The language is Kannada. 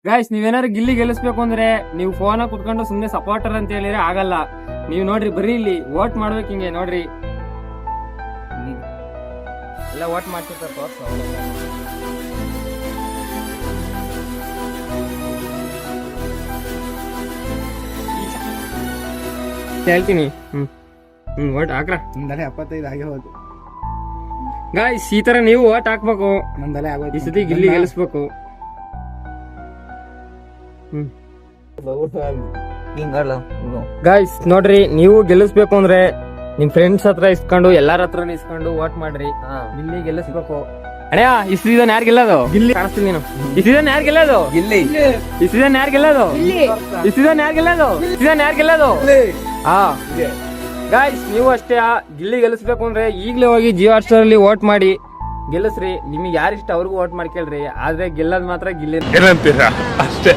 ಗೈಸ್, ನೀವೇನಾರು ಗಿಲ್ಲಿ ಗೆಲ್ಲಿಸ್ಬೇಕು ಅಂದ್ರೆ ನೀವು ಫೋನ್ ಕುತ್ಕೊಂಡು ಸುಮ್ನೆ ಸಪೋರ್ಟರ್ ಅಂತ ಹೇಳಿದ್ರೆ ಆಗಲ್ಲ. ನೀವ್ ನೋಡ್ರಿ, ಬರೀ ಇಲ್ಲಿ ವೋಟ್ ಮಾಡ್ಬೇಕು. ಹಿಂಗೆ ನೋಡ್ರಿ, ಎಲ್ಲ ವೋಟ್ ಮಾಡ್ತಿರ್ತಾರೆ. ಹೇಳ್ತೀನಿ. ವೋಟ್ ಹಾಕ್ರ. 75 ಆಗಿ ಹೋದು ಗಾಯ್ಸ್, ಈ ತರ ನೀವು ವೋಟ್ ಹಾಕ್ಬೇಕು. ಈ ಸತಿ ಗಿಲ್ಲಿ ಗೆಲ್ಲಿಸ್ಬೇಕು. ಗಾಯ್ಸ್ ನೋಡ್ರಿ, ನೀವು ಗೆಲ್ಲಿಸ್ಬೇಕು ಅಂದ್ರೆ ನಿಮ್ ಫ್ರೆಂಡ್ಸ್ ಹತ್ರ ಇಸ್ಕೊಂಡು ಎಲ್ಲಾರ ಹತ್ರ ಇಸ್ಕೊಂಡು ವೋಟ್ ಮಾಡ್ರಿ. ಗಿಲ್ಲಿ ಗೆಲ್ಲಿಸ್ಬೇಕು. ಅಣ್ಣ, ಈ ಸೀಸನ್ ಯಾರು ಗೆಲ್ಲೋದು? ಗಿಲ್ಲಿ ಕಾಣಿಸ್ತೀನಿ ನೀನು. ಈ ಸೀಸನ್ ಯಾರು ಗೆಲ್ಲೋದು? ಗಿಲ್ಲಿ. ಈ ಸೀಸನ್ ಯಾರು ಗೆಲ್ಲೋದು? ಈ ಸೀಸನ್ ಯಾರು ಗೆಲ್ಲೋದು? ಸೀಸನ್ ಯಾರು ಗೆಲ್ಲೋದು? ಹಾ ಗಾಯ್ಸ್, ನೀವು ಅಷ್ಟೇ ಗಿಲ್ಲಿ ಗೆಲ್ಲಿಸ್ಬೇಕು ಅಂದ್ರೆ ಈಗ್ಲೇ ಹೋಗಿ ಜಿಯೋ ಹಾಟ್ಸ್ಟಾರ್ ಅಲ್ಲಿ ವೋಟ್ ಮಾಡಿ ಗೆಲ್ಲಿಸ್ರಿ. ನಿಮಗೆ ಯಾರಿಷ್ಟ ಅವ್ರಿಗೂ ವೋಟ್ ಮಾಡ್ಕೇಳ್ರಿ. ಆದ್ರೆ ಗೆಲ್ಲದ್ ಮಾತ್ರ ಗಿಲ್ಲಿ. ಏನಂತೀರಾ ಅಷ್ಟೇ.